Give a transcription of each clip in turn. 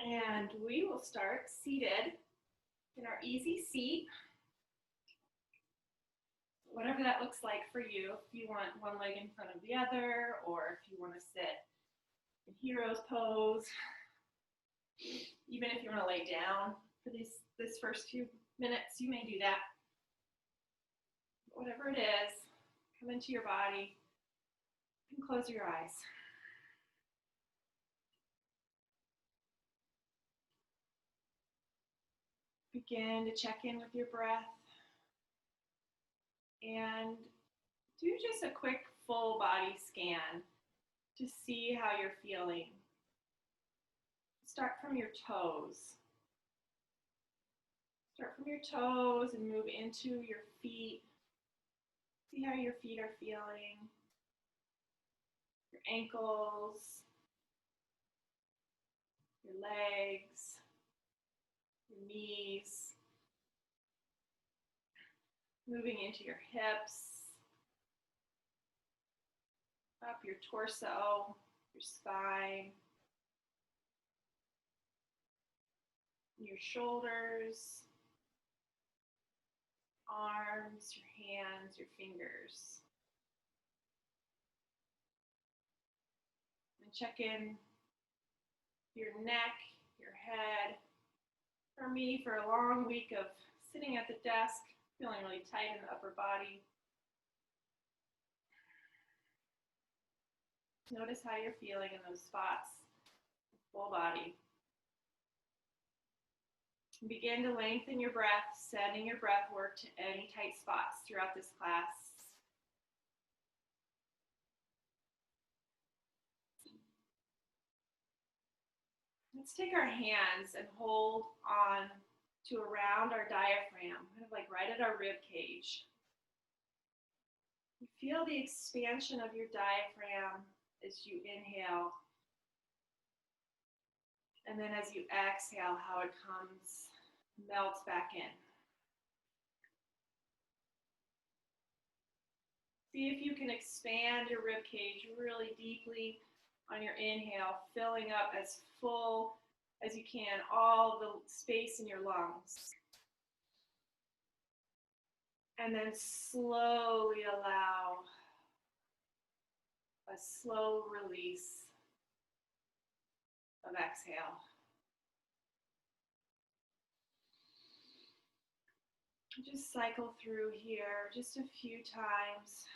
And we will start seated in our easy seat, whatever that looks like for you. If you want one leg in front of the other, or if you want to sit in hero's pose, even if you want to lay down for this first few minutes, you may do that. Whatever it is, come into your body and close your eyes. Begin to check in with your breath and do just a quick full body scan to see how you're feeling. Start from your toes. Start from your toes and move into your feet. See how your feet are feeling. Your ankles, your legs, your knees. Moving into your hips, up your torso, your spine, your shoulders, arms, your hands, your fingers. And check in your neck, your head. For me, for a long week of sitting at the desk, feeling really tight in the upper body. Notice how you're feeling in those spots, full body. Begin to lengthen your breath, sending your breath work to any tight spots throughout this class. Let's take our hands and hold on to around our diaphragm, kind of like right at our rib cage. You feel the expansion of your diaphragm as you inhale. And then as you exhale, how it melts back in. See if you can expand your rib cage really deeply on your inhale, filling up as full as you can, all the space in your lungs. And then slowly allow a slow release of exhale. Just cycle through here just a few times.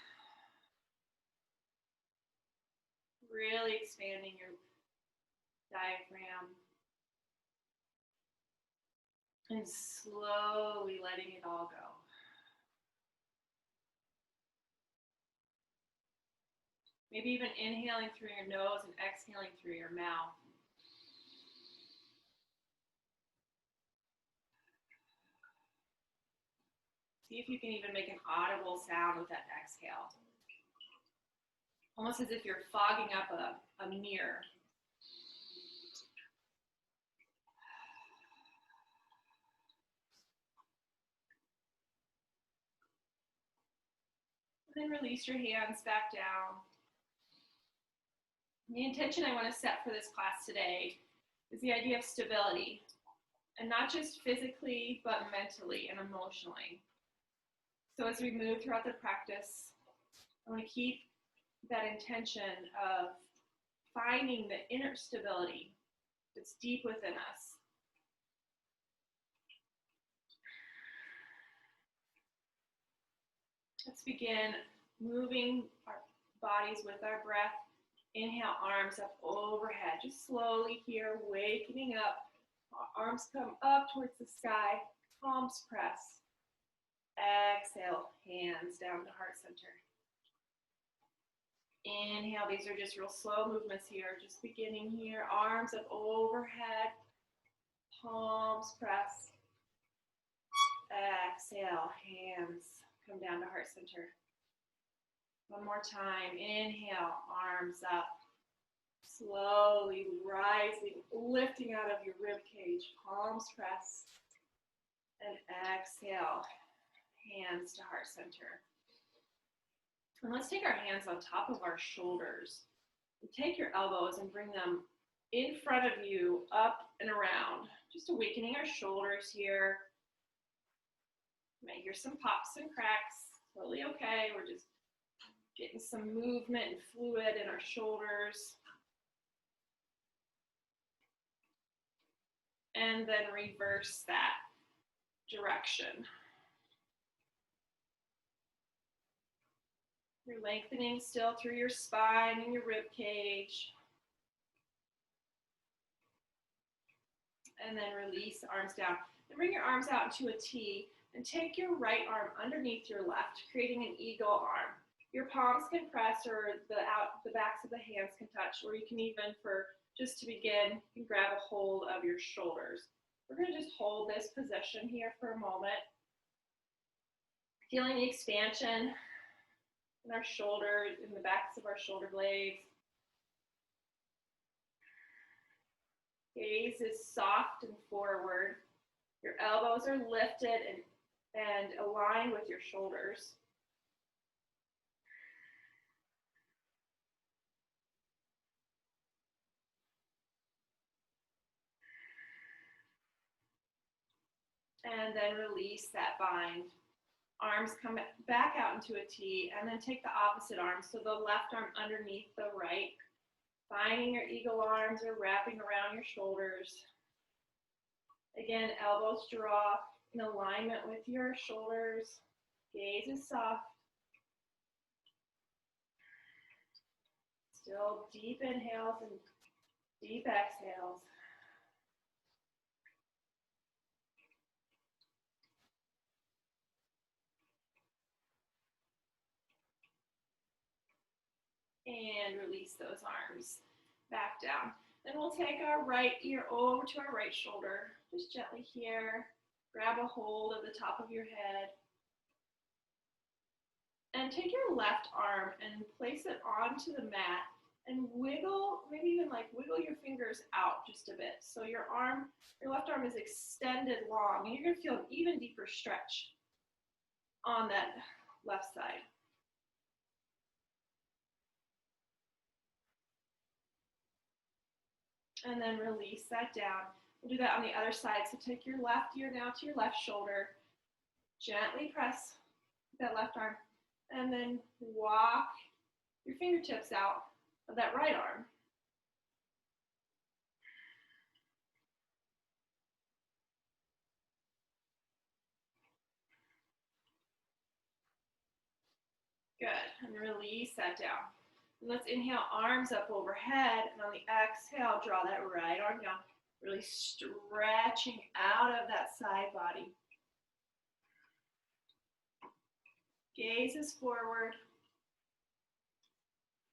Really expanding your diaphragm. And slowly letting it all go. Maybe even inhaling through your nose and exhaling through your mouth. See if you can even make an audible sound with that exhale. Almost as if you're fogging up a mirror. And then release your hands back down. The intention I want to set for this class today is the idea of stability, and not just physically, but mentally and emotionally. So as we move throughout the practice, I want to keep that intention of finding the inner stability that's deep within us. Let's begin moving our bodies with our breath. Inhale, arms up overhead. Just slowly here, wakening up. Arms come up towards the sky. Palms press. Exhale, hands down to heart center. Inhale, these are just real slow movements here. Just beginning here. Arms up overhead. Palms press. Exhale, hands come down to heart center. One more time. Inhale, arms up. Slowly rising, lifting out of your rib cage. Palms press. And exhale, hands to heart center. And let's take our hands on top of our shoulders. And take your elbows and bring them in front of you, up and around. Just awakening our shoulders here. You might hear some pops and cracks. Totally okay. We're just getting some movement and fluid in our shoulders. And then reverse that direction. You're lengthening still through your spine and your rib cage. And then release arms down. And bring your arms out into a T and take your right arm underneath your left, creating an eagle arm. Your palms can press, or the backs of the hands can touch, or you can even, just to begin, you can grab a hold of your shoulders. We're going to just hold this position here for a moment. Feeling the expansion in our shoulders, in the backs of our shoulder blades. Gaze is soft and forward. Your elbows are lifted and aligned with your shoulders. And then release that bind. Arms come back out into a T, and then take the opposite arm. So the left arm underneath the right. Finding your eagle arms or wrapping around your shoulders. Again, elbows draw in alignment with your shoulders. Gaze is soft. Still deep inhales and deep exhales. And release those arms back down. Then we'll take our right ear over to our right shoulder. Just gently here. Grab a hold of the top of your head. And take your left arm and place it onto the mat and wiggle, maybe even like wiggle your fingers out just a bit. So your left arm is extended long, and you're going to feel an even deeper stretch on that left side. And then release that down. We'll do that on the other side. So take your left ear now to your left shoulder. Gently press that left arm. And then walk your fingertips out of that right arm. Good. And release that down. And let's inhale, arms up overhead, and on the exhale, draw that right arm down, really stretching out of that side body. Gaze is forward.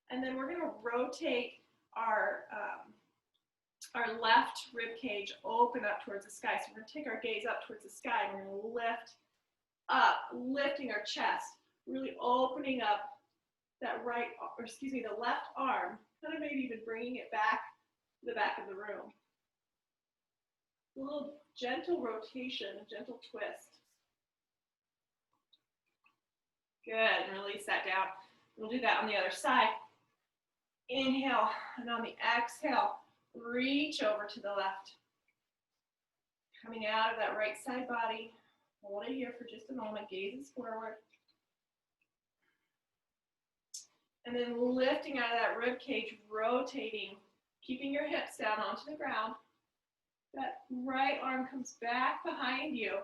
And then we're going to rotate our left rib cage open up towards the sky. So we're going to take our gaze up towards the sky, and we're going to lift up, lifting our chest, really opening up that the left arm, kind of maybe even bringing it back to the back of the room. A little gentle rotation, a gentle twist. Good, and release that down. We'll do that on the other side. Inhale, and on the exhale, reach over to the left. Coming out of that right side body. Hold it here for just a moment, gaze forward. And then lifting out of that rib cage, rotating, keeping your hips down onto the ground. That right arm comes back behind you,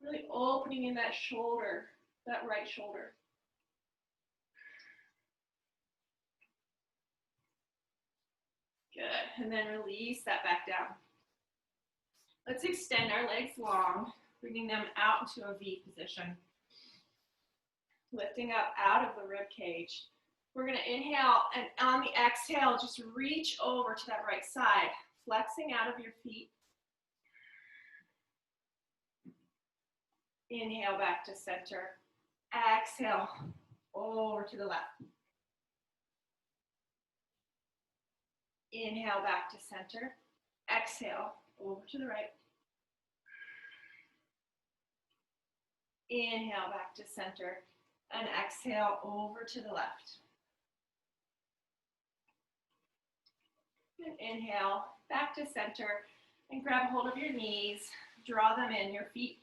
really opening in that shoulder, that right shoulder. Good, and then release that back down. Let's extend our legs long, bringing them out into a V position. Lifting up out of the rib cage. We're going to inhale, and on the exhale, just reach over to that right side, flexing out of your feet. Inhale back to center. Exhale over to the left. Inhale back to center. Exhale over to the right. Inhale back to center, and exhale over to the left. And inhale, back to center, and grab hold of your knees, draw them in. Your feet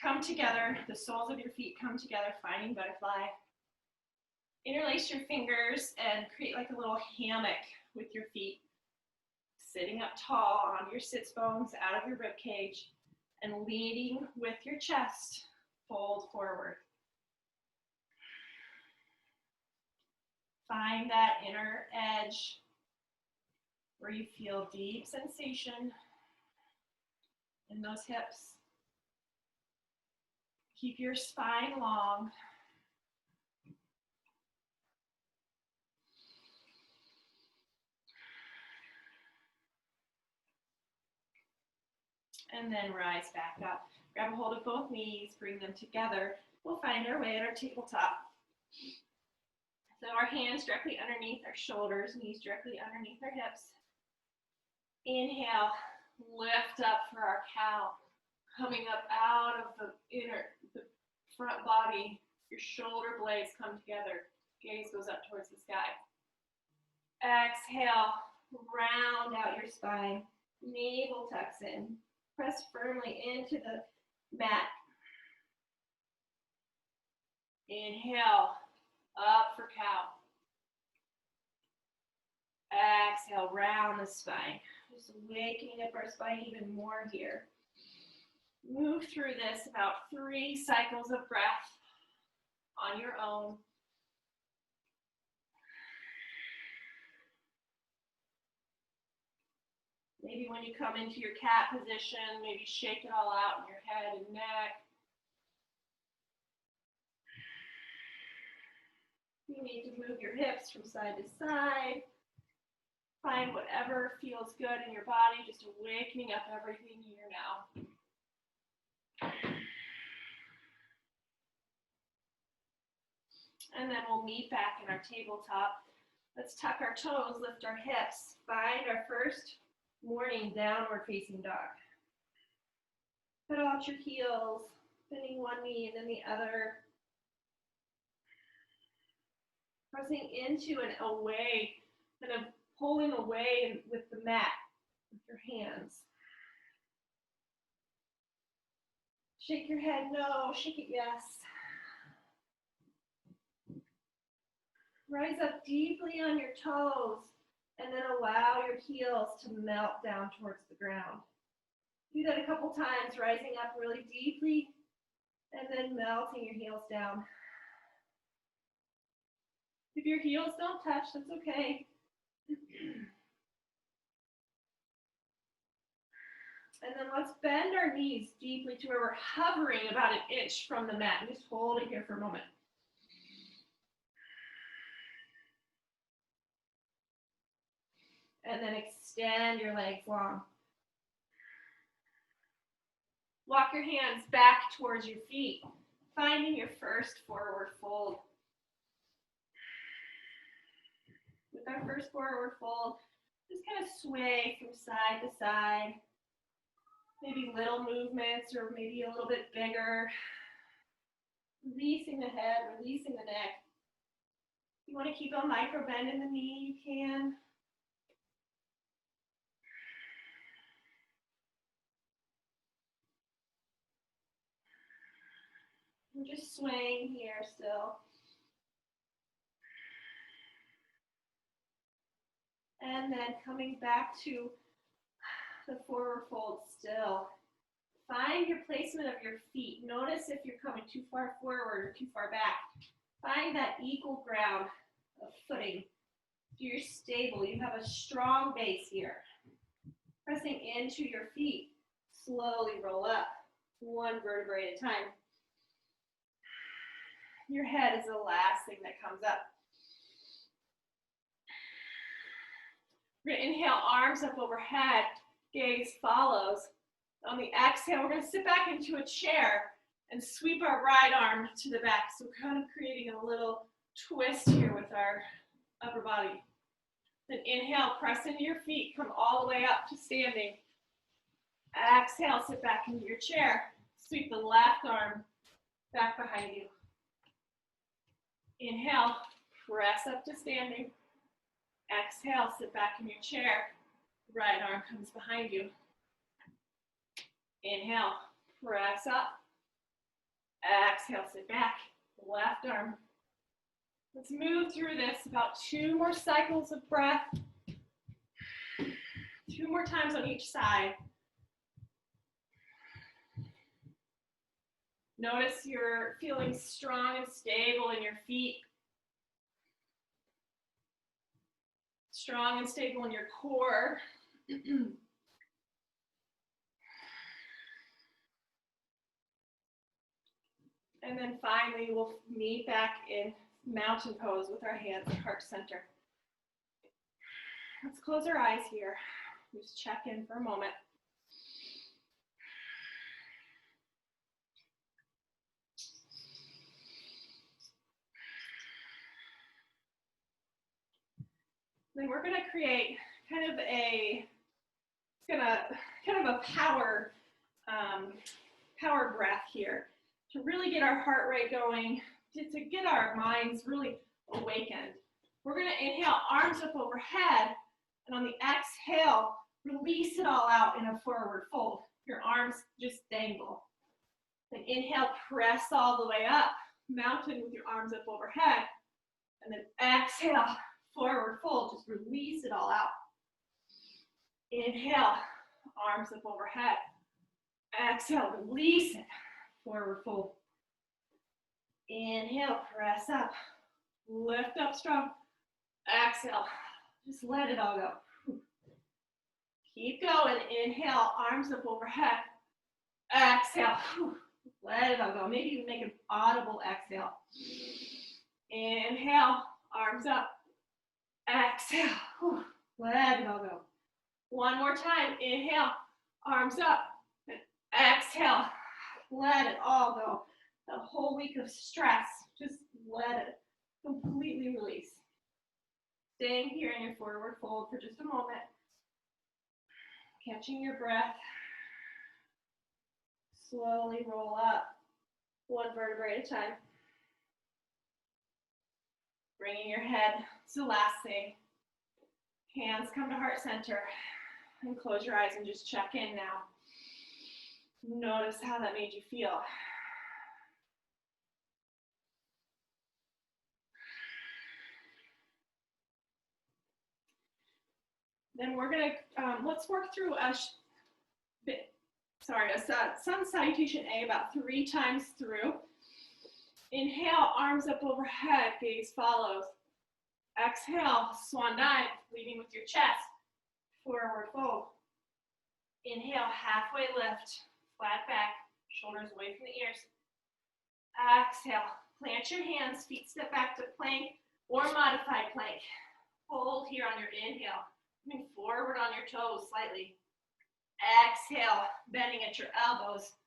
come together, the soles of your feet come together, finding butterfly. Interlace your fingers and create like a little hammock with your feet. Sitting up tall on your sits bones, out of your rib cage, and leading with your chest, fold forward. Find that inner edge where you feel deep sensation in those hips. Keep your spine long. And then rise back up. Grab a hold of both knees, bring them together. We'll find our way at our tabletop. So our hands directly underneath our shoulders, knees directly underneath our hips. Inhale, lift up for our cow. Coming up out of the front body, your shoulder blades come together. Gaze goes up towards the sky. Exhale, round out your spine. Navel tucks in. Press firmly into the mat. Inhale, up for cow. Exhale, round the spine. Just waking up our spine even more here. Move through this about 3 cycles of breath on your own. Maybe when you come into your cat position, maybe shake it all out in your head and neck. You need to move your hips from side to side. Find whatever feels good in your body, just awakening up everything here now. And then we'll meet back in our tabletop. Let's tuck our toes, lift our hips. Find our first morning downward facing dog. Put out your heels, bending one knee and then the other. Pressing into and away, kind of pulling away with the mat with your hands. Shake your head no, shake it yes. Rise up deeply on your toes and then allow your heels to melt down towards the ground. Do that a couple times, rising up really deeply and then melting your heels down. If your heels don't touch, that's okay. And then let's bend our knees deeply to where we're hovering about 1 inch from the mat. And just hold it here for a moment. And then extend your legs long. Walk your hands back towards your feet, finding your first forward fold. With our first forward fold, just kind of sway from side to side. Maybe little movements or maybe a little bit bigger. Releasing the head, releasing the neck. If you want to keep a micro bend in the knee, you can. I'm just swaying here still. And then coming back to the forward fold still. Find your placement of your feet. Notice if you're coming too far forward or too far back. Find that equal ground of footing. So you're stable. You have a strong base here. Pressing into your feet. Slowly roll up, 1 vertebrae at a time. Your head is the last thing that comes up. We're going to inhale, arms up overhead, gaze follows. On the exhale, we're going to sit back into a chair and sweep our right arm to the back. So we're kind of creating a little twist here with our upper body. Then inhale, press into your feet, come all the way up to standing. Exhale, sit back into your chair. Sweep the left arm back behind you. Inhale, press up to standing. Exhale, sit back in your chair. Right arm comes behind you. Inhale, press up. Exhale, sit back. Left arm. Let's move through this. About 2 more cycles of breath. 2 more times on each side. Notice you're feeling strong and stable in your feet. Strong and stable in your core. And then finally, we'll meet back in mountain pose with our hands at heart center. Let's close our eyes here. Just check in for a moment. Then we're going to create kind of a power breath here to really get our heart rate going, to get our minds really awakened. We're going to inhale, arms up overhead, and on the exhale, release it all out in a forward fold. Your arms just dangle. Then inhale, press all the way up, mountain with your arms up overhead, and then exhale, forward fold, just release it all out. Inhale, arms up overhead. Exhale, release it, forward fold. Inhale, press up, lift up strong. Exhale, just let it all go. Keep going, inhale, arms up overhead. Exhale, let it all go. Maybe you make an audible exhale. Inhale, arms up. Exhale, let it all go. One more time, inhale, arms up. Exhale, let it all go. The whole week of stress, just let it completely release. Staying here in your forward fold for just a moment. Catching your breath. Slowly roll up, one vertebrae at a time. Bringing your head to the last thing. Hands come to heart center. And close your eyes and just check in now. Notice how that made you feel. Then we're going to, let's work through a sun salutation A about 3 times through. Inhale, arms up overhead, gaze follows. Exhale, swan dive, leading with your chest. Forward fold. Inhale, halfway lift, flat back, shoulders away from the ears. Exhale, plant your hands, feet step back to plank or modified plank. Hold here on your inhale. Moving forward on your toes slightly. Exhale, bending at your elbows.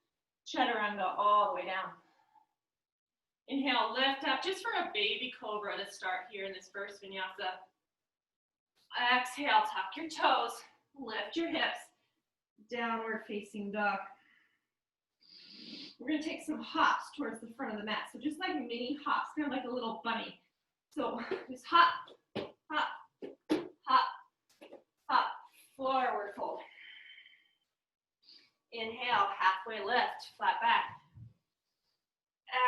Chaturanga all the way down. Inhale, lift up just for a baby cobra to start here in this first vinyasa. Exhale, tuck your toes, lift your hips. Downward facing dog. We're going to take some hops towards the front of the mat. So just like mini hops, kind of like a little bunny. So just hop, hop, hop, hop, forward fold. Inhale, halfway lift, flat back.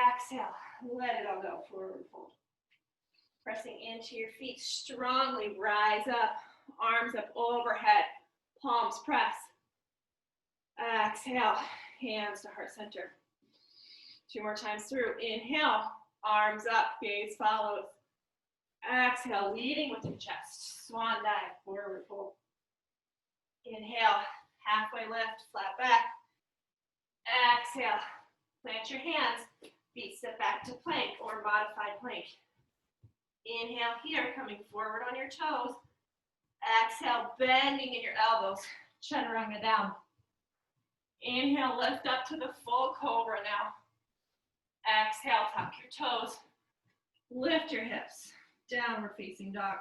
Exhale, let it all go, forward fold. Pressing into your feet, strongly rise up, arms up overhead, palms press. Exhale, hands to heart center. 2 more times through. Inhale, arms up, gaze follows. Exhale, leading with your chest. Swan dive, forward fold. Inhale, halfway lift, flat back. Exhale, plant your hands, feet step back to plank or modified plank. Inhale here, coming forward on your toes. Exhale, bending in your elbows, chaturanga down. Inhale, lift up to the full cobra now. Exhale, tuck your toes. Lift your hips, downward facing dog.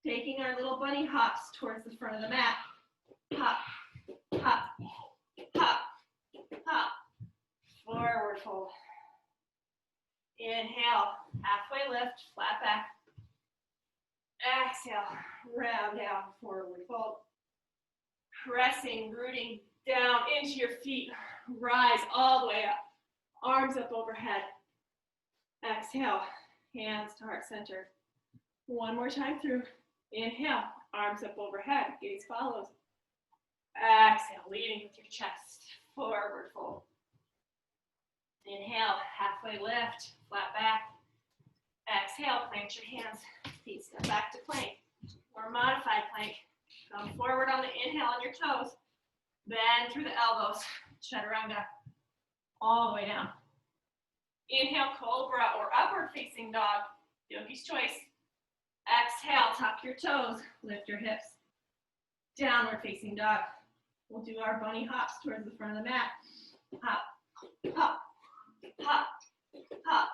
Taking our little bunny hops towards the front of the mat. Hop, hop, hop, hop. Forward fold. Inhale, halfway lift, flat back. Exhale, round down, forward fold. Pressing, rooting down into your feet. Rise all the way up. Arms up overhead. Exhale, hands to heart center. One more time through. Inhale, arms up overhead. Gaze follows. Exhale, leading with your chest. Forward fold. Inhale, halfway lift, flat back. Exhale, plant your hands. Feet step back to plank or modified plank. Come forward on the inhale on your toes. Bend through the elbows. Chaturanga. All the way down. Inhale, cobra or upward facing dog. Yogi's choice. Exhale, tuck your toes. Lift your hips. Downward facing dog. We'll do our bunny hops towards the front of the mat. Hop, hop, hop, hop.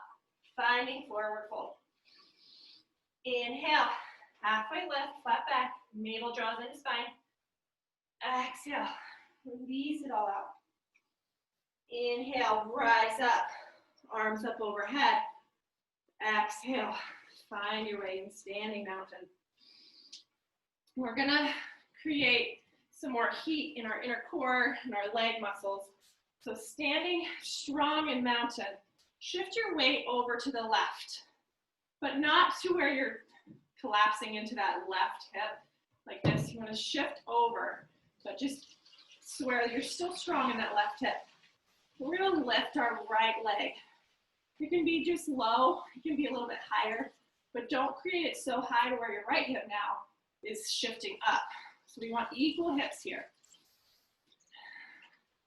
Finding forward fold. Inhale, halfway lift, flat back. Navel draws into spine. Exhale, release it all out. Inhale, rise up. Arms up overhead. Exhale, find your way in standing mountain. We're gonna create some more heat in our inner core and our leg muscles. So standing strong in mountain, shift your weight over to the left, but not to where you're collapsing into that left hip like this. You want to shift over, but just so where you're still strong in that left hip. We're going to lift our right leg. It can be just low, it can be a little bit higher, but don't create it so high to where your right hip now is shifting up. So we want equal hips here.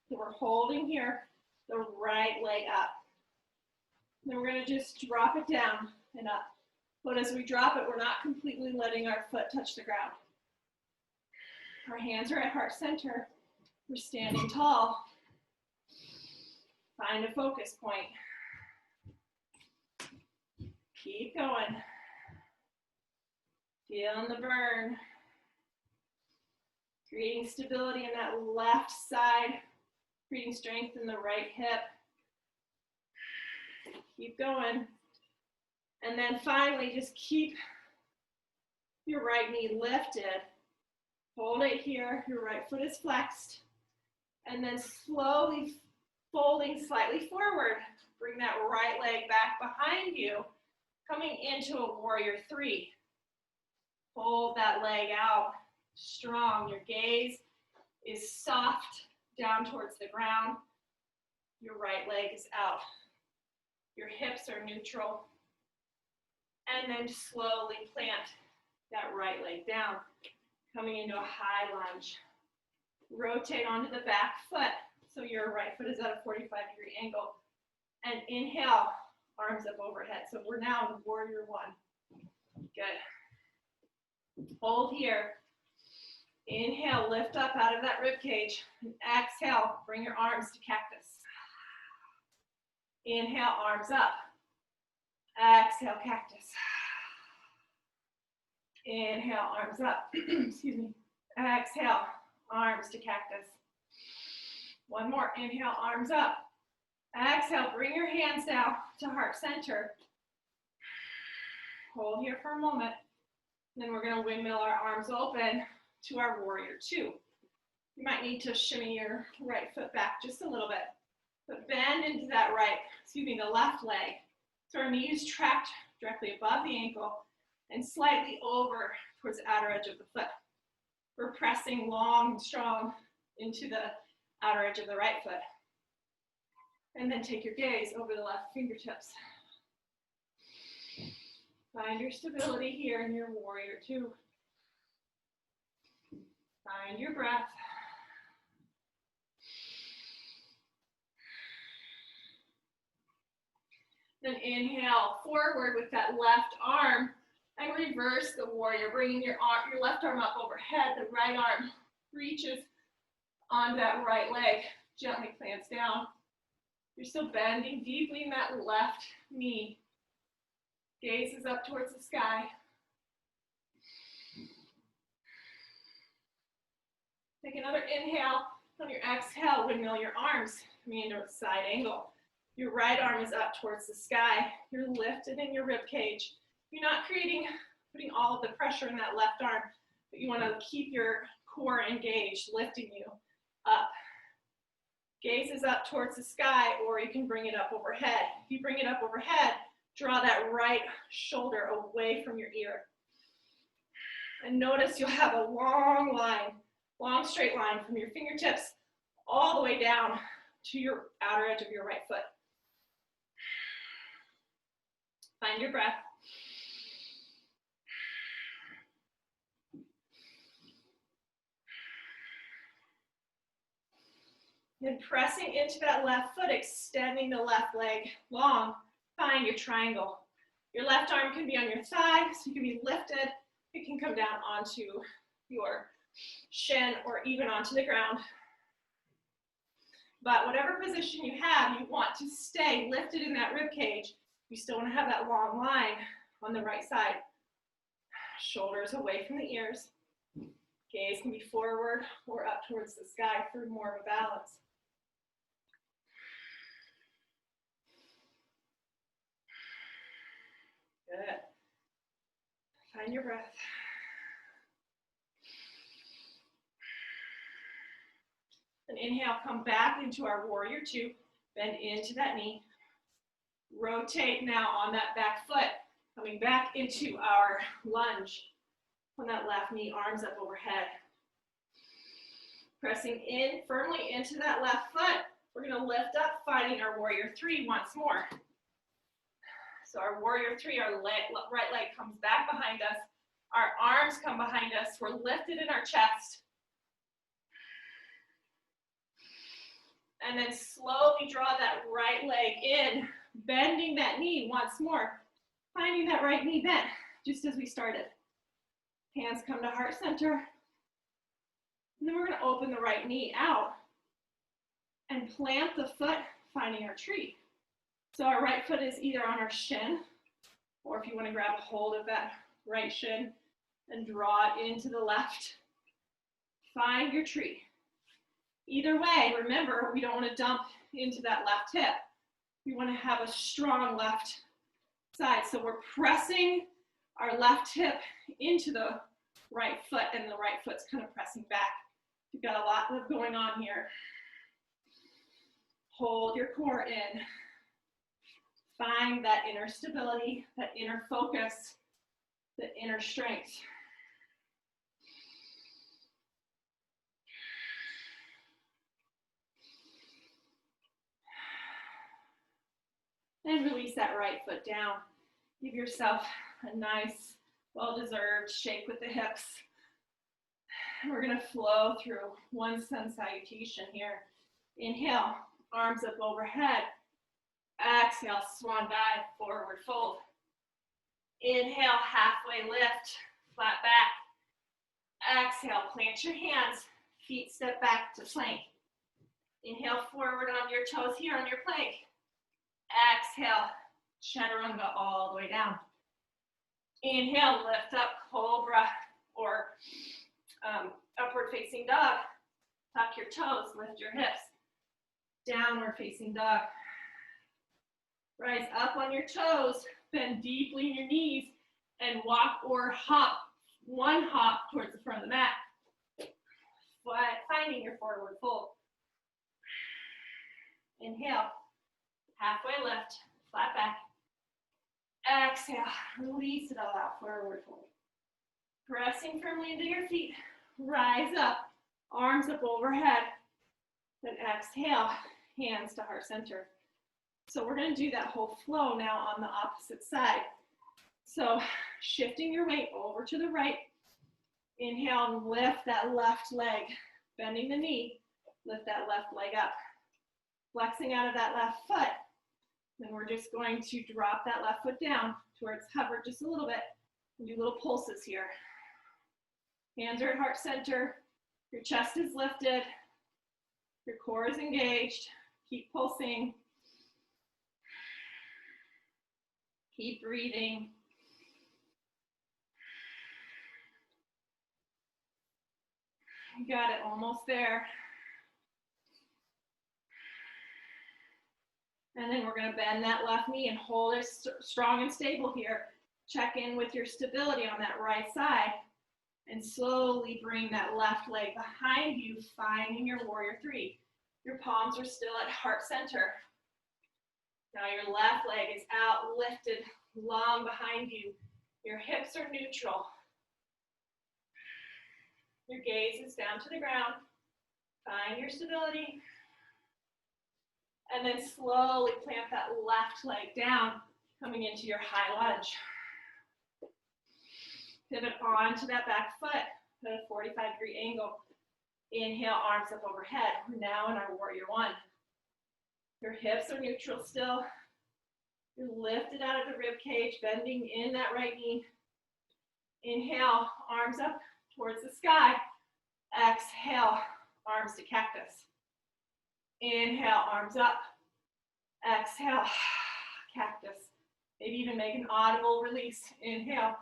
So we're holding here, the right leg up. Then we're going to just drop it down and up. But as we drop it, we're not completely letting our foot touch the ground. Our hands are at heart center. We're standing tall. Find a focus point. Keep going. Feeling the burn. Creating stability in that left side. Creating strength in the right hip. Keep going. And then finally, just keep your right knee lifted. Hold it here. Your right foot is flexed. And then slowly folding slightly forward. Bring that right leg back behind you. Coming into a warrior three. Hold that leg out strong. Your gaze is soft down towards the ground. Your right leg is out. Your hips are neutral. And then slowly plant that right leg down. Coming into a high lunge. Rotate onto the back foot. So your right foot is at a 45-degree angle. And inhale, arms up overhead. So we're now in warrior one. Good. Hold here. Inhale, lift up out of that rib cage. And exhale, bring your arms to cactus. Inhale, arms up. Exhale, cactus. Inhale, arms up. Excuse me. Exhale, arms to cactus. One more. Inhale, arms up. Exhale, bring your hands down to heart center. Hold here for a moment. Then we're going to windmill our arms open to our warrior two. You might need to shimmy your right foot back just a little bit. But bend into that the left leg. So our knee is tracked directly above the ankle and slightly over towards the outer edge of the foot. We're pressing long and strong into the outer edge of the right foot. And then take your gaze over the left fingertips. Find your stability here in your warrior two. Find your breath. Then inhale forward with that left arm and reverse the warrior, bringing your left arm up overhead. The right arm reaches on that right leg, gently plants down. You're still bending deeply in that left knee. Gaze is up towards the sky. Take another inhale. On your exhale, windmill your arms coming into a side angle. Your right arm is up towards the sky. You're lifted in your rib cage. You're not creating putting all of the pressure in that left arm, but you want to keep your core engaged, lifting you up. Gaze is up towards the sky, or you can bring it up overhead. If you bring it up overhead, draw that right shoulder away from your ear. And notice you'll have a long line, long straight line from your fingertips all the way down to your outer edge of your right foot. Find your breath. Then pressing into that left foot, extending the left leg long. Find your triangle. Your left arm can be on your thigh, so you can be lifted. It can come down onto your shin or even onto the ground. But whatever position you have, you want to stay lifted in that rib cage. You still want to have that long line on the right side. Shoulders away from the ears. Gaze can be forward or up towards the sky for more of a balance. Good. Find your breath. And inhale, come back into our warrior two. Bend into that knee. Rotate now on that back foot. Coming back into our lunge. On that left knee, arms up overhead. Pressing in firmly into that left foot. We're going to lift up, finding our warrior three once more. So our warrior three, our right leg comes back behind us. Our arms come behind us. We're lifted in our chest. And then slowly draw that right leg in, bending that knee once more. Finding that right knee bent, just as we started. Hands come to heart center. And then we're going to open the right knee out and plant the foot, finding our tree. So our right foot is either on our shin, or if you want to grab a hold of that right shin and draw it into the left, find your tree. Either way, remember, we don't want to dump into that left hip. We want to have a strong left side. So we're pressing our left hip into the right foot, and the right foot's kind of pressing back. You've got a lot going on here. Hold your core in. Find that inner stability, that inner focus, the inner strength. And release that right foot down. Give yourself a nice, well-deserved shake with the hips. And we're going to flow through one sun salutation here. Inhale, arms up overhead. Exhale, swan dive, forward fold. Inhale, halfway lift, flat back. Exhale, plant your hands, feet step back to plank. Inhale, forward on your toes here on your plank. Exhale, chaturanga all the way down. Inhale, lift up, cobra, or upward facing dog. Tuck your toes, lift your hips. Downward facing dog. Rise up on your toes, bend deeply in your knees, and walk or hop, one hop towards the front of the mat. Finding your forward fold. Inhale, halfway lift, flat back. Exhale, release it all out, forward fold. Pressing firmly into your feet, rise up, arms up overhead. Then exhale, hands to heart center. So we're going to do that whole flow now on the opposite side. So shifting your weight over to the right. Inhale and lift that left leg, bending the knee, lift that left leg up. Flexing out of that left foot. Then we're just going to drop that left foot down to where it's hovered just a little bit and do little pulses here. Hands are at heart center. Your chest is lifted. Your core is engaged. Keep pulsing. Keep breathing. You got it, almost there. And then we're going to bend that left knee and hold it strong and stable here. Check in with your stability on that right side and slowly bring that left leg behind you, finding your warrior three. Your palms are still at heart center. Now your left leg is out, lifted, long behind you. Your hips are neutral. Your gaze is down to the ground. Find your stability. And then slowly plant that left leg down, coming into your high lunge. Pivot onto that back foot, put a 45-degree angle. Inhale, arms up overhead. We're now in our warrior one. Your hips are neutral still. You're lifted out of the rib cage, bending in that right knee. Inhale, arms up towards the sky. Exhale, arms to cactus. Inhale, arms up. Exhale, cactus. Maybe even make an audible release. Inhale.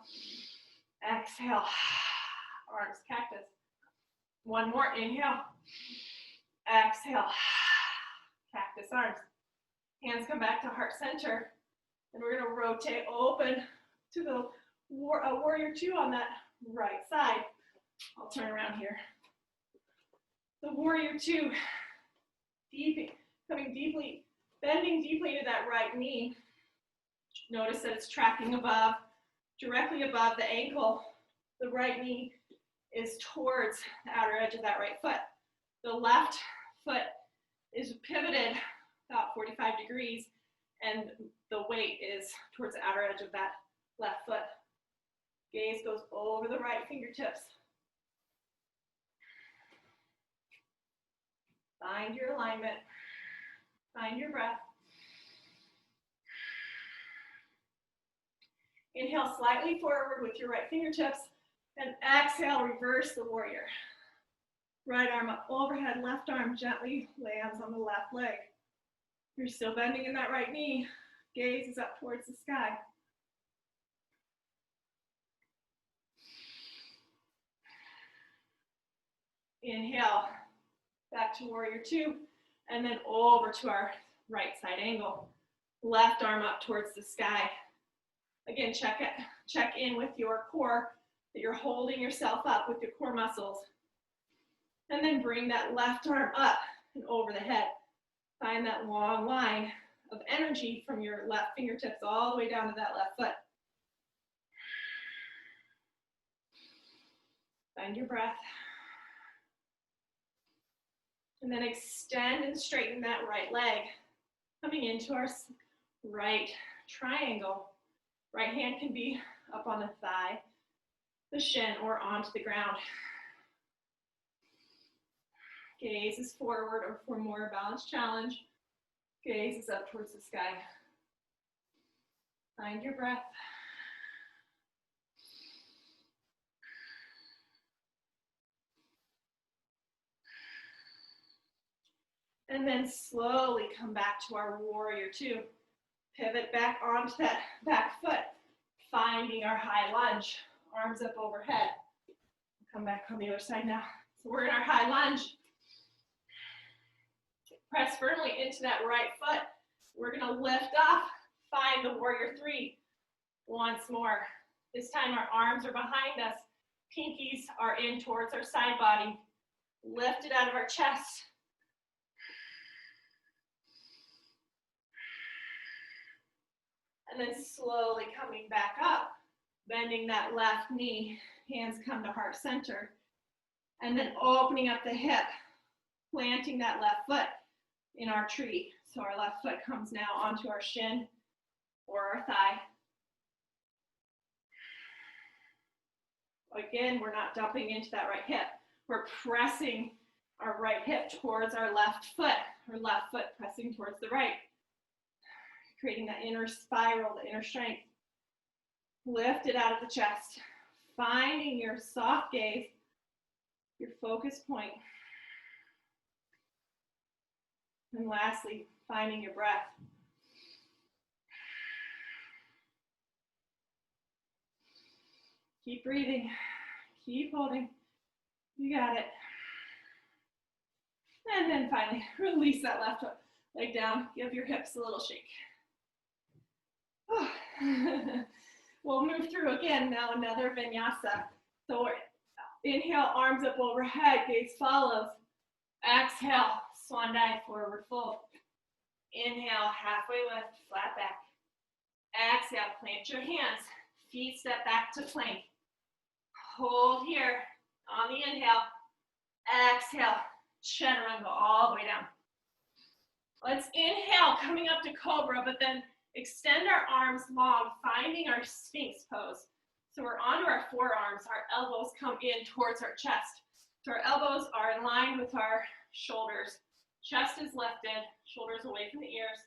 Exhale, arms cactus. One more, inhale. Exhale, cactus arms. Hands come back to heart center. And we're gonna rotate open to the warrior two on that right side. I'll turn around here. The warrior two, coming deeply, bending deeply to that right knee. Notice that it's tracking above, directly above the ankle. The right knee is towards the outer edge of that right foot. The left foot is pivoted about 45 degrees, and the weight is towards the outer edge of that left foot. Gaze goes over the right fingertips. Find your alignment. Find your breath. Inhale slightly forward with your right fingertips, and exhale, reverse the warrior. Right arm up overhead, left arm gently lands on the left leg. You're still bending in that right knee. Gaze is up towards the sky. Inhale, back to warrior two, and then over to our right side angle. Left arm up towards the sky. Again, check in with your core, that you're holding yourself up with your core muscles. And then bring that left arm up and over the head. Find that long line of energy from your left fingertips all the way down to that left foot. Find your breath. And then extend and straighten that right leg, coming into our right triangle. Right hand can be up on the thigh, the shin, or onto the ground. Gaze is forward, or for more balanced challenge, gaze is up towards the sky. Find your breath. And then slowly come back to our warrior two. Pivot back onto that back foot, finding our high lunge. Arms up overhead. Come back on the other side now. So we're in our high lunge. Press firmly into that right foot. We're gonna lift off, find the warrior three. Once more. This time our arms are behind us. Pinkies are in towards our side body. Lift it out of our chest. And then slowly coming back up, bending that left knee, hands come to heart center. And then opening up the hip, planting that left foot in our tree. So our left foot comes now onto our shin or our thigh. Again, we're not dumping into that right hip. We're pressing our right hip towards our left foot pressing towards the right. Creating that inner spiral, the inner strength. Lift it out of the chest. Finding your soft gaze, your focus point. And lastly, finding your breath. Keep breathing. Keep holding. You got it. And then finally, release that left leg down. Give your hips a little shake. We'll move through again now, another vinyasa. So we're, inhale, arms up overhead, gaze follows. Exhale, swan dive, forward fold. Inhale, halfway lift, flat back. Exhale, plant your hands. Feet step back to plank. Hold here on the inhale. Exhale, chaturanga all the way down. Let's inhale, coming up to cobra, but then extend our arms long, finding our sphinx pose. So we're onto our forearms, our elbows come in towards our chest. So our elbows are in line with our shoulders. Chest is lifted, shoulders away from the ears.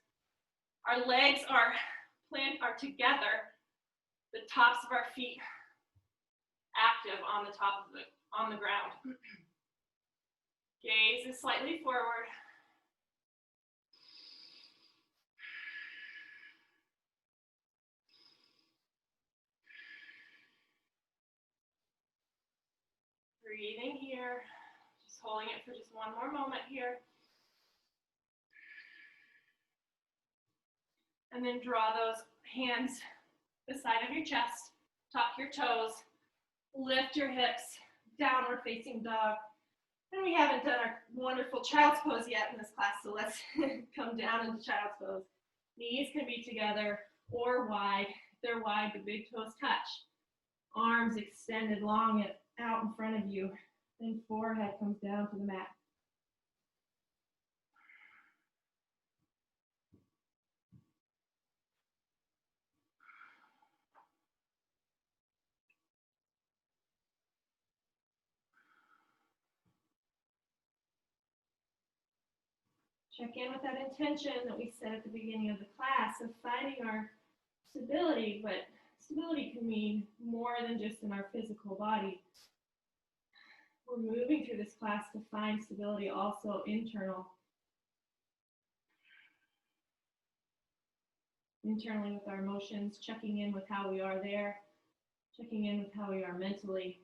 Our legs are together, the tops of our feet active on the ground. Gaze is slightly forward. Breathing here, just holding it for just one more moment here. And then draw those hands the side of your chest, tuck your toes, lift your hips, downward facing dog. And we haven't done our wonderful child's pose yet in this class, so let's come down into child's pose. Knees can be together or wide. If they're wide, the big toes touch. Arms extended long and out in front of you. Then forehead comes down to the mat. Check in with that intention that we set at the beginning of the class of finding our stability, but stability can mean more than just in our physical body. We're moving through this class to find stability also internal. Internally with our emotions, checking in with how we are there, checking in with how we are mentally.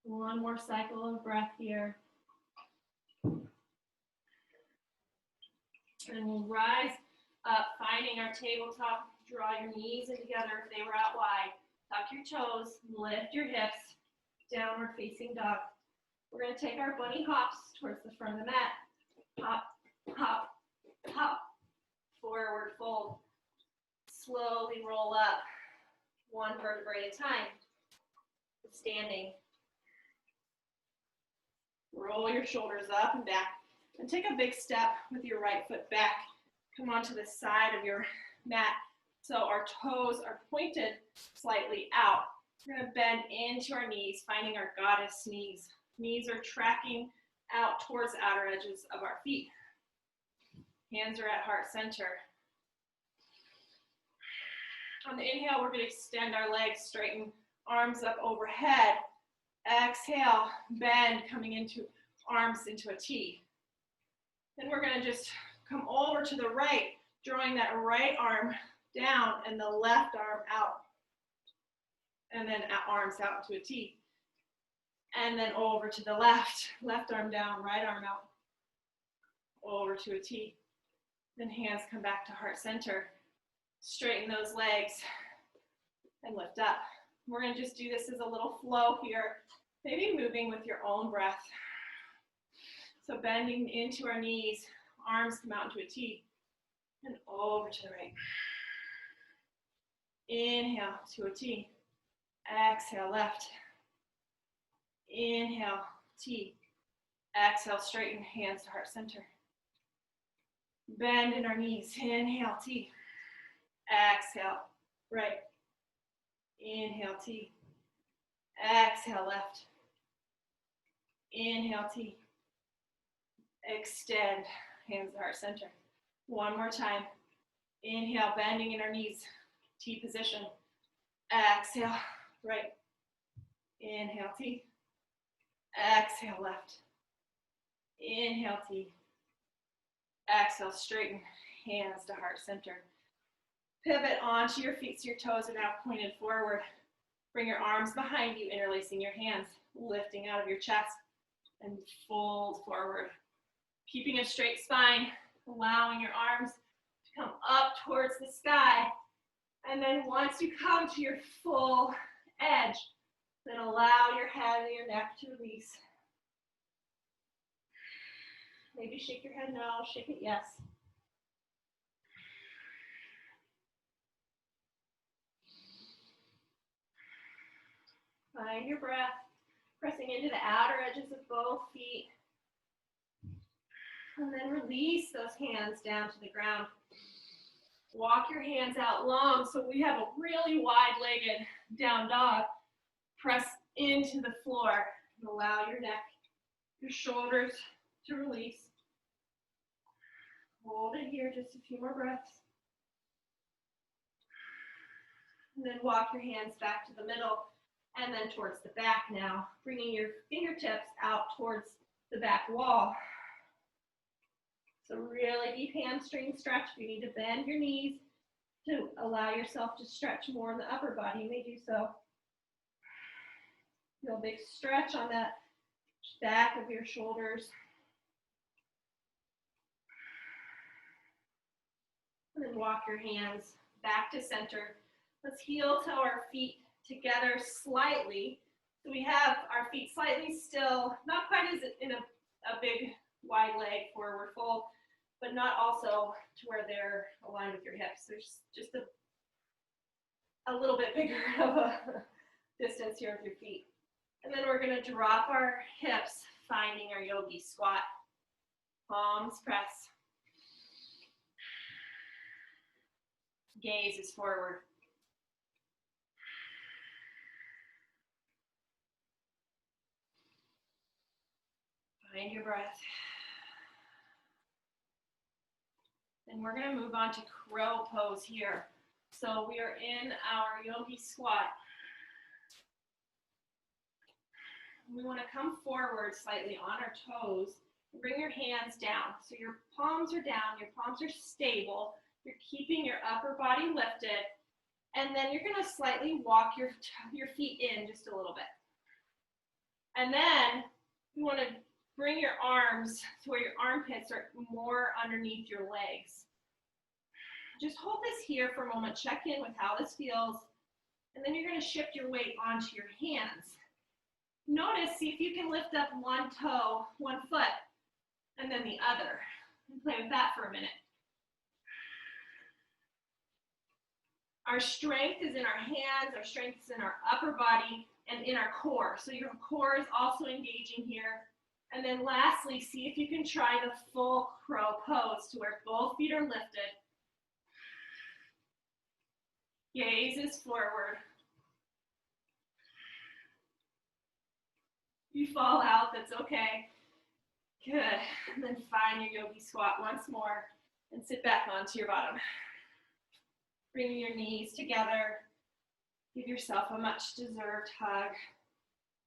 One more cycle of breath here. And we'll rise up, finding our tabletop. Draw your knees in together if they were out wide. Tuck your toes, lift your hips, downward facing dog. We're going to take our bunny hops towards the front of the mat. Hop, hop, hop. Forward fold. Slowly roll up, one vertebrae at a time. Standing. Roll your shoulders up and back. And take a big step with your right foot back. Come onto the side of your mat. So our toes are pointed slightly out. We're going to bend into our knees, finding our goddess knees. Knees are tracking out towards the outer edges of our feet. Hands are at heart center. On the inhale, we're going to extend our legs, straighten arms up overhead. Exhale, bend, coming into arms into a T. Then we're going to just come over to the right, drawing that right arm down and the left arm out. And then arms out to a T. And then over to the left, left arm down, right arm out, over to a T. Then hands come back to heart center. Straighten those legs and lift up. We're going to just do this as a little flow here, maybe moving with your own breath. So bending into our knees, arms come out into a T, and over to the right. Inhale to a T. Exhale, left. Inhale, T. Exhale, straighten, hands to heart center. Bend in our knees. Inhale, T. Exhale, right. Inhale, T. Exhale, left. Inhale, T. Extend, hands to heart center. One more time. Inhale, bending in our knees, T position. Exhale, right. Inhale, T. Exhale, left. Inhale, T. Exhale, straighten, hands to heart center. Pivot onto your feet so your toes are now pointed forward. Bring your arms behind you, interlacing your hands, lifting out of your chest. and fold forward. Keeping a straight spine, allowing your arms to come up towards the sky. And then once you come to your full edge, then allow your head and your neck to release. Maybe shake your head no, shake it yes. Find your breath, pressing into the outer edges of both feet. And then release those hands down to the ground. Walk your hands out long so we have a really wide-legged down dog. Press into the floor and allow your neck, your shoulders to release. Hold it here, just a few more breaths. And then walk your hands back to the middle and then towards the back now, bringing your fingertips out towards the back wall. So really deep hamstring stretch. If you need to bend your knees to allow yourself to stretch more in the upper body, you may do so. Feel a big stretch on that back of your shoulders. And then walk your hands back to center. Let's heel toe our feet together slightly. So we have our feet slightly still, not quite as in a big wide leg forward fold, but not also to where they're aligned with your hips. There's just a little bit bigger of a distance here with your feet. And then we're gonna drop our hips, finding our yogi squat. Palms press. Gaze is forward. Find your breath. And we're going to move on to crow pose here. So we are in our yogi squat. We want to come forward slightly on our toes and bring your hands down. So your palms are down, your palms are stable. You're keeping your upper body lifted. And then you're going to slightly walk your feet in just a little bit. And then you want to bring your arms to where your armpits are more underneath your legs. Just hold this here for a moment. Check in with how this feels. And then you're going to shift your weight onto your hands. Notice, see if you can lift up one toe, one foot, and then the other. And play with that for a minute. Our strength is in our hands. Our strength is in our upper body and in our core. So your core is also engaging here. And then lastly, see if you can try the full crow pose to where both feet are lifted. Gaze is forward. If you fall out, that's okay. Good. And then find your yogi squat once more and sit back onto your bottom. Bring your knees together. Give yourself a much deserved hug.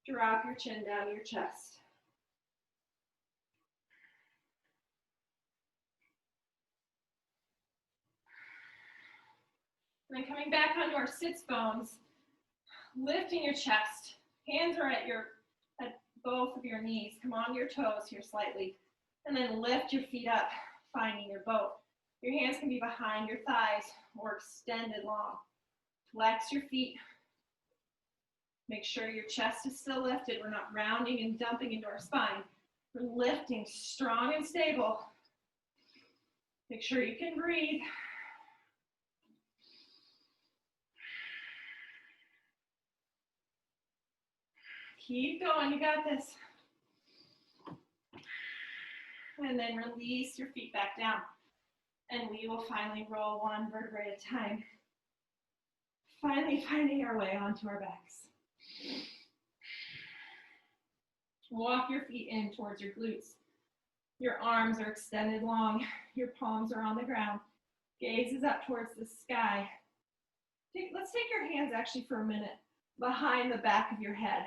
Drop your chin down to your chest. And then coming back onto our sits bones, lifting your chest. Hands are at both of your knees. Come on your toes here slightly. And then lift your feet up, finding your boat. Your hands can be behind your thighs or extended long. Flex your feet. Make sure your chest is still lifted. We're not rounding and dumping into our spine. We're lifting strong and stable. Make sure you can breathe. Keep going, you got this. And then release your feet back down. And we will finally roll one vertebrae at a time. Finally finding our way onto our backs. Walk your feet in towards your glutes. Your arms are extended long. Your palms are on the ground. Gaze is up towards the sky. Let's take your hands actually for a minute behind the back of your head.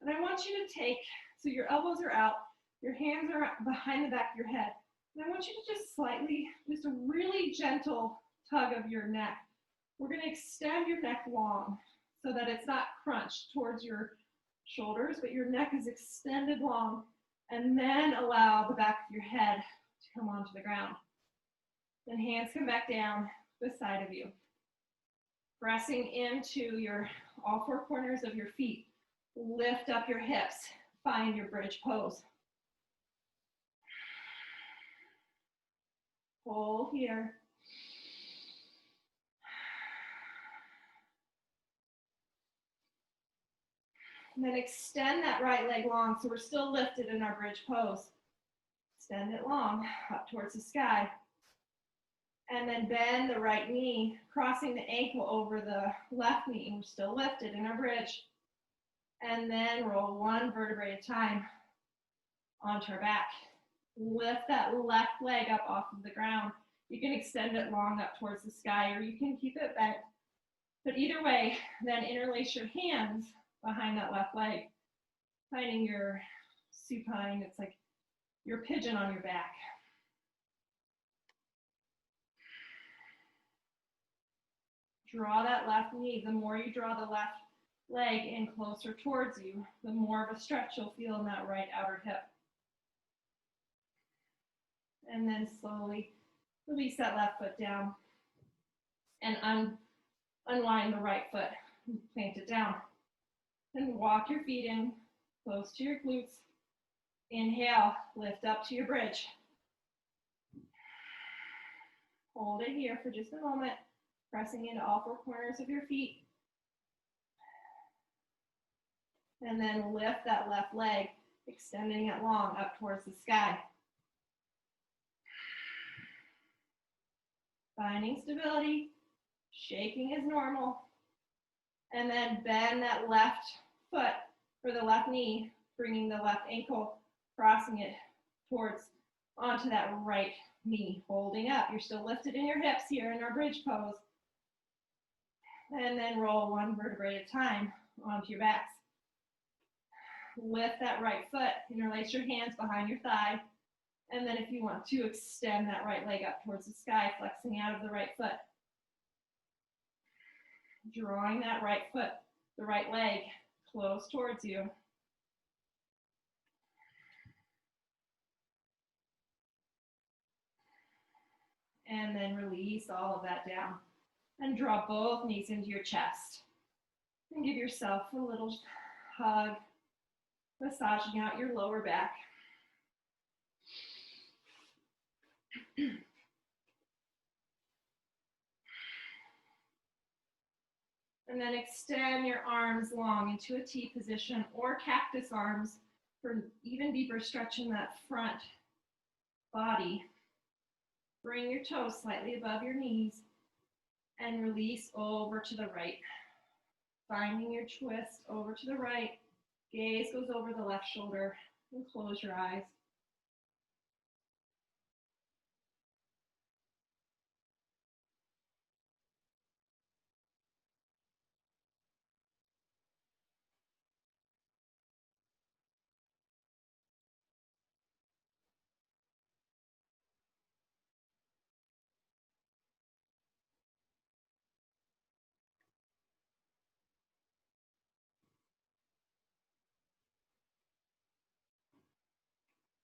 And I want you to take, so your elbows are out, your hands are behind the back of your head. And I want you to just slightly, just a really gentle tug of your neck. We're going to extend your neck long so that it's not crunched towards your shoulders, but your neck is extended long. And then allow the back of your head to come onto the ground. Then hands come back down the side of you. Pressing into all four corners of your feet. Lift up your hips. Find your bridge pose. Hold here. And then extend that right leg long, so we're still lifted in our bridge pose. Extend it long, up towards the sky. And then bend the right knee, crossing the ankle over the left knee. We're still lifted in our bridge. And then roll one vertebrae at a time onto our back. Lift that left leg up off of the ground. You can extend it long up towards the sky, or you can keep it bent. But either way, then interlace your hands behind that left leg, finding your supine. It's like your pigeon on your back. Draw that left knee. The more you draw the left leg in closer towards you, the more of a stretch you'll feel in that right outer hip. And then slowly release that left foot down and unwind the right foot and plant it down. And walk your feet in close to your glutes. Inhale, lift up to your bridge. Hold it here for just a moment, pressing into all four corners of your feet. And then lift that left leg, extending it long up towards the sky. Finding stability, shaking is normal. And then bend that left foot for the left knee, bringing the left ankle, crossing it onto that right knee, holding up. You're still lifted in your hips here in our bridge pose. And then roll one vertebrae at a time onto your backs. Lift that right foot, interlace your hands behind your thigh. And then if you want to, extend that right leg up towards the sky, flexing out of the right foot. Drawing that right foot, the right leg, close towards you. And then release all of that down. And draw both knees into your chest. And give yourself a little hug, massaging out your lower back. And then extend your arms long into a T position or cactus arms for even deeper stretch in that front body. Bring your toes slightly above your knees and release over to the right. Finding your twist over to the right. Gaze goes over the left shoulder and close your eyes.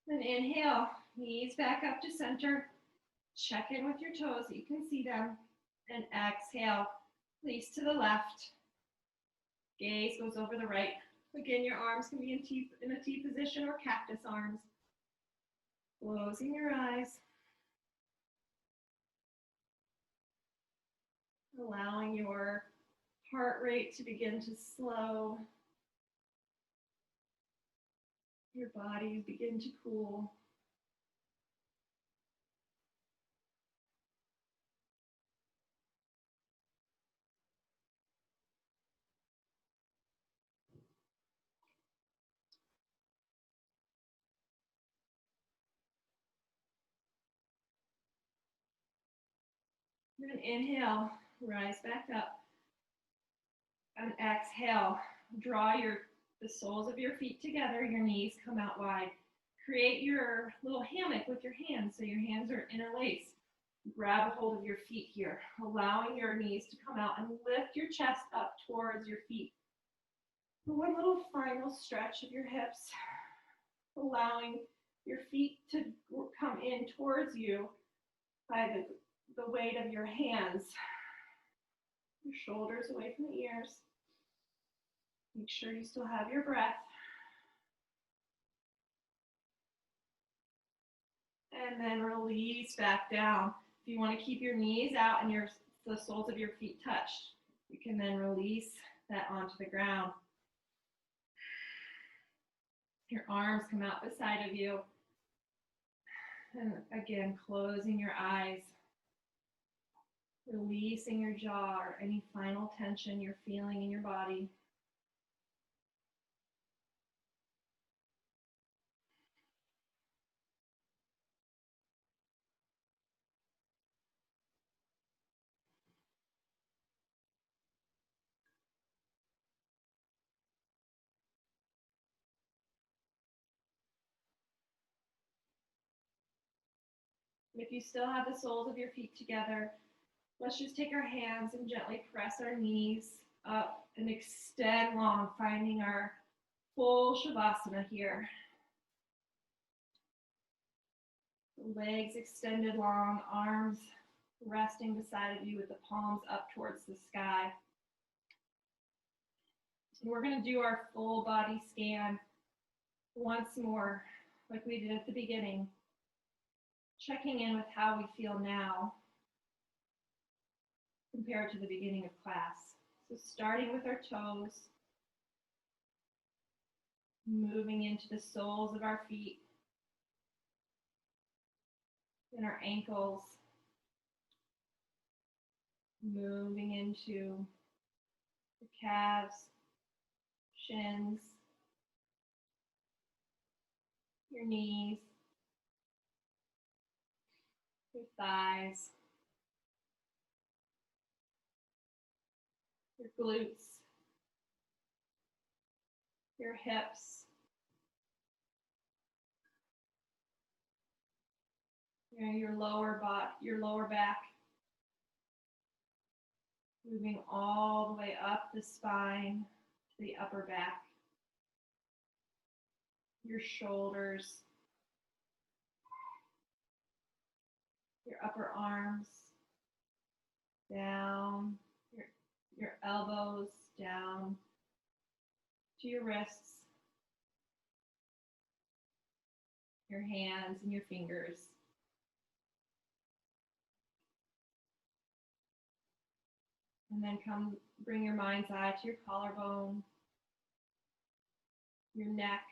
Then inhale, knees back up to center. Check in with your toes so you can see them. And exhale, release to the left. Gaze goes over the right. Again, your arms can be in a T position or cactus arms. Closing your eyes. Allowing your heart rate to begin to slow. Your body begin to cool. Then inhale, rise back up. And exhale, draw the soles of your feet together, your knees come out wide. Create your little hammock with your hands so your hands are interlaced. Grab a hold of your feet here, allowing your knees to come out and lift your chest up towards your feet. One little final stretch of your hips, allowing your feet to come in towards you by the weight of your hands. Your shoulders away from the ears. Make sure you still have your breath. And then release back down. If you want to keep your knees out and the soles of your feet touched, you can then release that onto the ground. Your arms come out beside of you. And again, closing your eyes. Releasing your jaw or any final tension you're feeling in your body. If you still have the soles of your feet together, let's just take our hands and gently press our knees up and extend long, finding our full Shavasana here. Legs extended long, arms resting beside of you with the palms up towards the sky. And we're going to do our full body scan once more, like we did at the beginning, checking in with how we feel now compared to the beginning of class. So starting with our toes, moving into the soles of our feet and our ankles, moving into the calves, shins, your knees, your thighs, your glutes, your hips, your lower back, moving all the way up the spine to the upper back, your shoulders, your upper arms, down, your elbows down to your wrists, your hands and your fingers. And then bring your mind's eye to your collarbone, your neck,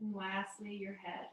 and lastly, your head.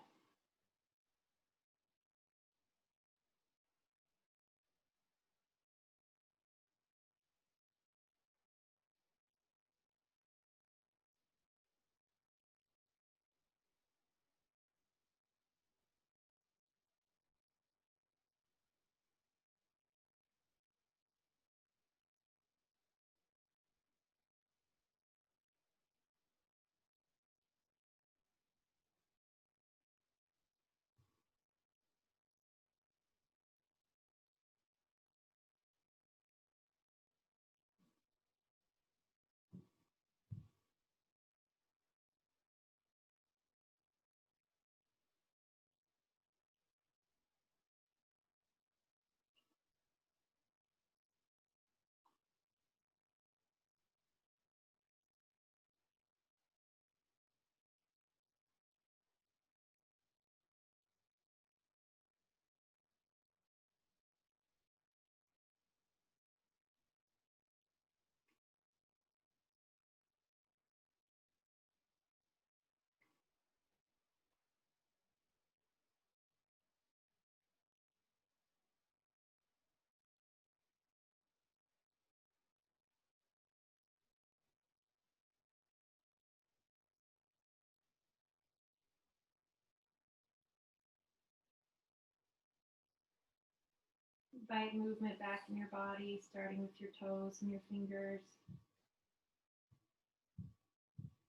Invite movement back in your body, starting with your toes and your fingers.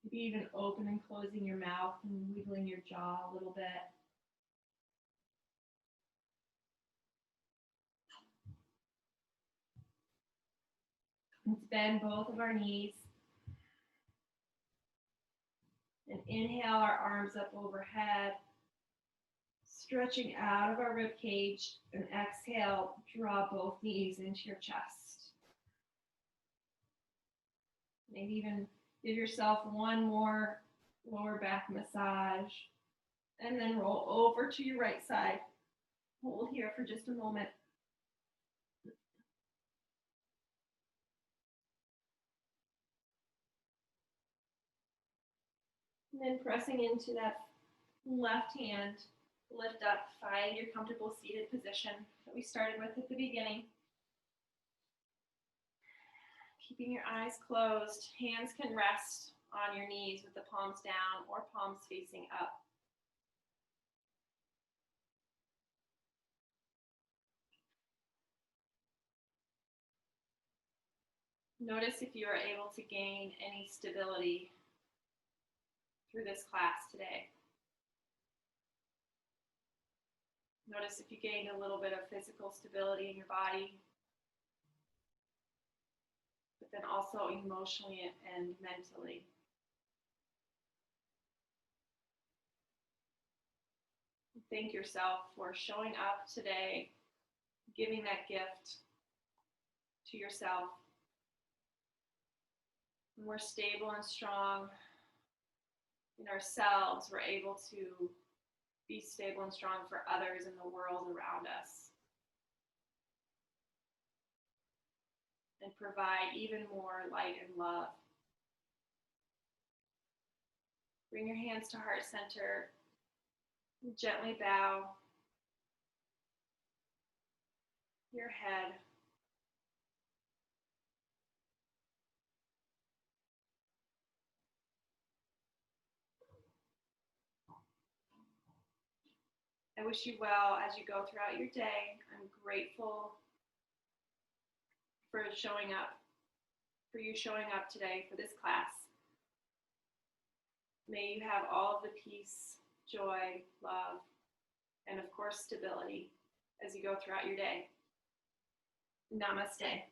Maybe even open and closing your mouth and wiggling your jaw a little bit. Let's bend both of our knees. And inhale our arms up overhead, stretching out of our rib cage. And exhale, draw both knees into your chest. Maybe even give yourself one more lower back massage. And then roll over to your right side. Hold here for just a moment. And then pressing into that left hand, lift up, find your comfortable seated position that we started with at the beginning. Keeping your eyes closed, hands can rest on your knees with the palms down or palms facing up. Notice if you are able to gain any stability through this class today. Notice if you gained a little bit of physical stability in your body, but then also emotionally and mentally. Thank yourself for showing up today, giving that gift to yourself. When we're stable and strong in ourselves, we're able to be stable and strong for others in the world around us and provide even more light and love. Bring your hands to heart center. Gently bow your head. I wish you well as you go throughout your day. I'm grateful for showing up, for you showing up today for this class. May you have all of the peace, joy, love, and of course, stability as you go throughout your day. Namaste.